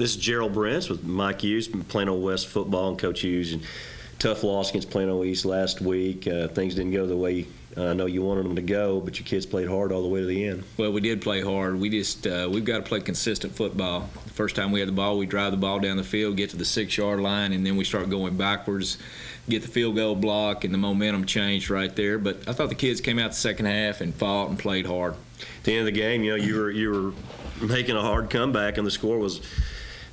This is Gerald Brents with Mike Hughes from Plano West football and Coach Hughes. And tough loss against Plano East last week. Things didn't go the way I know you wanted them to go, but your kids played hard all the way to the end. Well, we did play hard. We've got to play consistent football. The first time we had the ball, we drive the ball down the field, get to the 6-yard line, and then we start going backwards, get the field goal block, and the momentum changed right there. But I thought the kids came out the second half and fought and played hard. At the end of the game, you were making a hard comeback, and the score was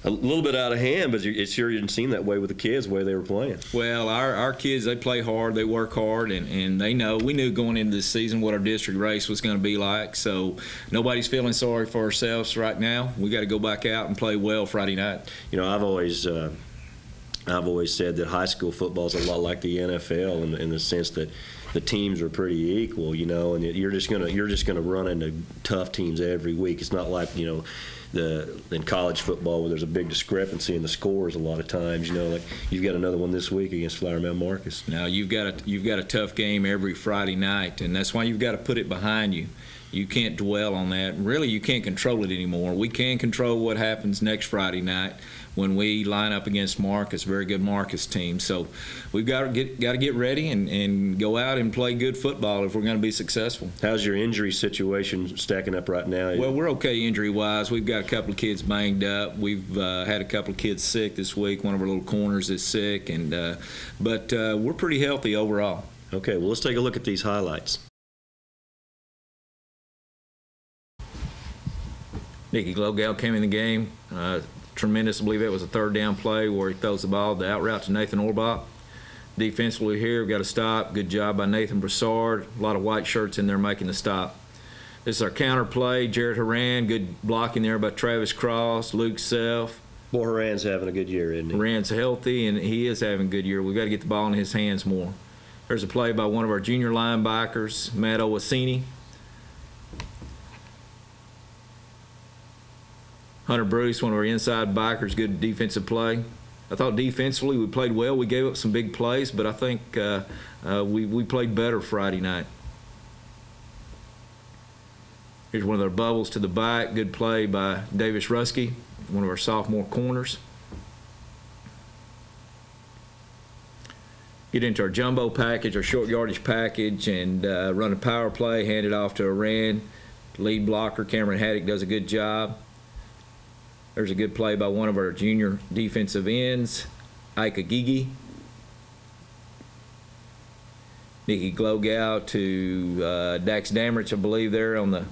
a little bit out of hand, but it sure didn't seem that way with the kids, the way they were playing. Well, our kids, they play hard, they work hard, and they know. We knew going into this season what our district race was going to be like, so nobody's feeling sorry for ourselves right now. We got to go back out and play well Friday night. You know, I've always said that high school football is a lot like the NFL in the sense that the teams are pretty equal, you know, and you're just gonna run into tough teams every week. It's not like, you know, in college football where there's a big discrepancy in the scores a lot of times. You know, like you've got another one this week against Flower Mound Marcus. Now you've got a tough game every Friday night, and that's why you've got to put it behind you. You can't dwell on that. Really, you can't control it anymore. We can control what happens next Friday night when we line up against Marcus, very good Marcus team. So we've got to get ready and go out and play good football if we're going to be successful. How's your injury situation stacking up right now? Well, we're okay injury-wise. We've got a couple of kids banged up. We've had a couple of kids sick this week. One of our little corners is sick, but we're pretty healthy overall. Okay, well, let's take a look at these highlights. Nicky Glogal came in the game. Tremendous. I believe it was a third down play where he throws the ball, the out route to Nathan Orbach. Defensively here, we've got a stop. Good job by Nathan Broussard. A lot of white shirts in there making the stop. This is our counter play. Jared Horan, good blocking there by Travis Cross, Luke Self. Boy, Horan's having a good year, isn't he? Horan's healthy, and he is having a good year. We've got to get the ball in his hands more. There's a play by one of our junior linebackers, Matt Owasini. Hunter Bruce, one of our inside backers, good defensive play. I thought defensively we played well. We gave up some big plays, but I think we played better Friday night. Here's one of their bubbles to the back. Good play by Davis Rusky, one of our sophomore corners. Get into our jumbo package, our short yardage package, and run a power play, hand it off to Iran. Lead blocker, Cameron Haddock, does a good job. There's a good play by one of our junior defensive ends, Ike Agigi. Nicky Glogal to Dax Damrich, I believe, there on the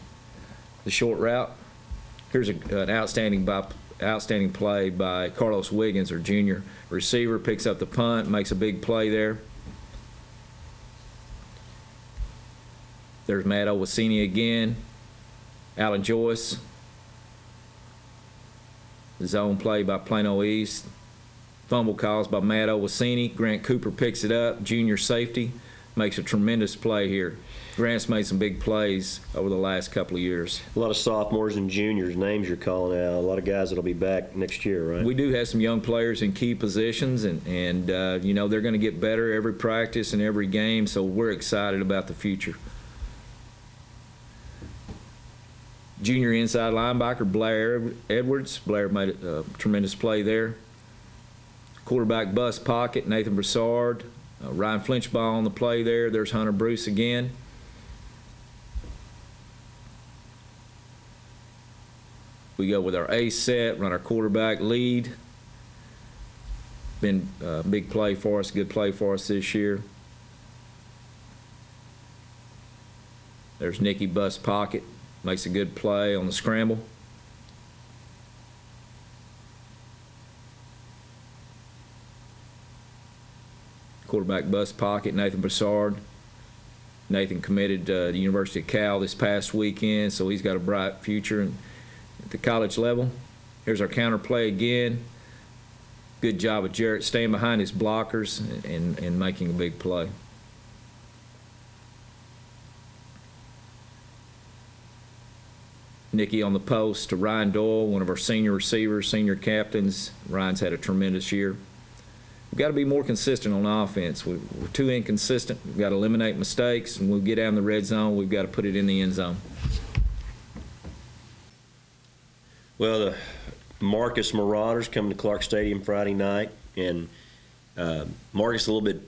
short route. Here's an outstanding play by Carlos Wiggins, our junior receiver, picks up the punt, makes a big play there. There's Matt Owasini again. Alan Joyce. Zone play by Plano East. Fumble calls by Matt Owasini. Grant Cooper picks it up. Junior safety makes a tremendous play here. Grant's made some big plays over the last couple of years. A lot of sophomores and juniors, names you're calling out. A lot of guys that'll be back next year, right? We do have some young players in key positions, and you know, they're going to get better every practice and every game, so we're excited about the future. Junior inside linebacker, Blair Edwards. Blair made a tremendous play there. Quarterback bust pocket, Nathan Broussard. Ryan Flinchbaugh on the play there. There's Hunter Bruce again. We go with our ace set, run our quarterback lead. Been a big play for us, good play for us this year. There's Nicky bust pocket. Makes a good play on the scramble. Quarterback bust pocket, Nathan Broussard. Nathan committed to the University of Cal this past weekend, so he's got a bright future at the college level. Here's our counter play again. Good job of Jarrett staying behind his blockers and making a big play. Nicky on the post to Ryan Doyle, one of our senior receivers, senior captains. Ryan's had a tremendous year. We've got to be more consistent on offense. We're too inconsistent. We've got to eliminate mistakes, and when we get down the red zone, we've got to put it in the end zone. Well, Marcus Marauders coming to Clark Stadium Friday night, and Marcus is a little bit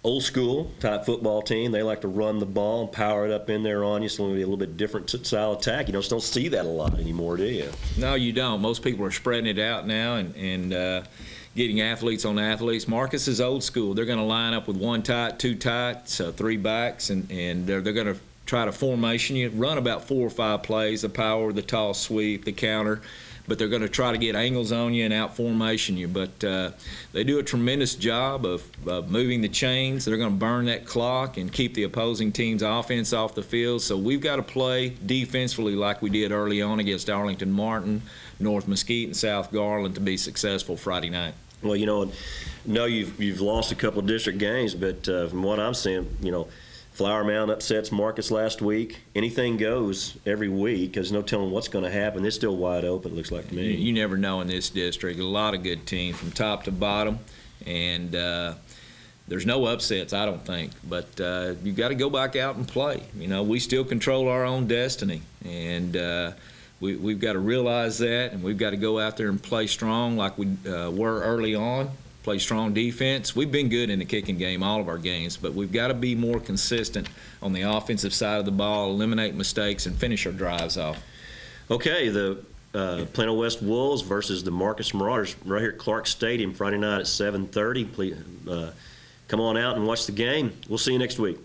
old school type football team. They like to run the ball and power it up in there on you. So it'll be a little bit different style attack. You just don't see that a lot anymore, do you? No, you don't. Most people are spreading it out now and getting athletes on athletes. Marcus is old school. They're going to line up with one tight, two tights, three backs, and they're going to try to formation you, run about 4 or 5 plays, the power, the toss sweep, the counter, but they're going to try to get angles on you and out formation you. But they do a tremendous job of moving the chains. They're going to burn that clock and keep the opposing team's offense off the field. So we've got to play defensively like we did early on against Arlington Martin, North Mesquite, and South Garland to be successful Friday night. Well, you've lost a couple of district games, but from what I'm seeing, Flower Mound upsets Marcus last week. Anything goes every week because no telling what's going to happen. It's still wide open, it looks like to me. You never know in this district. A lot of good teams from top to bottom, and there's no upsets, I don't think. But you got to go back out and play. We still control our own destiny, and we've got to realize that, and we've got to go out there and play strong like we were early on. Play strong defense. We've been good in the kicking game, all of our games, but we've got to be more consistent on the offensive side of the ball, eliminate mistakes, and finish our drives off. Okay, the Plano West Wolves versus the Marcus Marauders right here at Clark Stadium Friday night at 7:30. Please come on out and watch the game. We'll see you next week.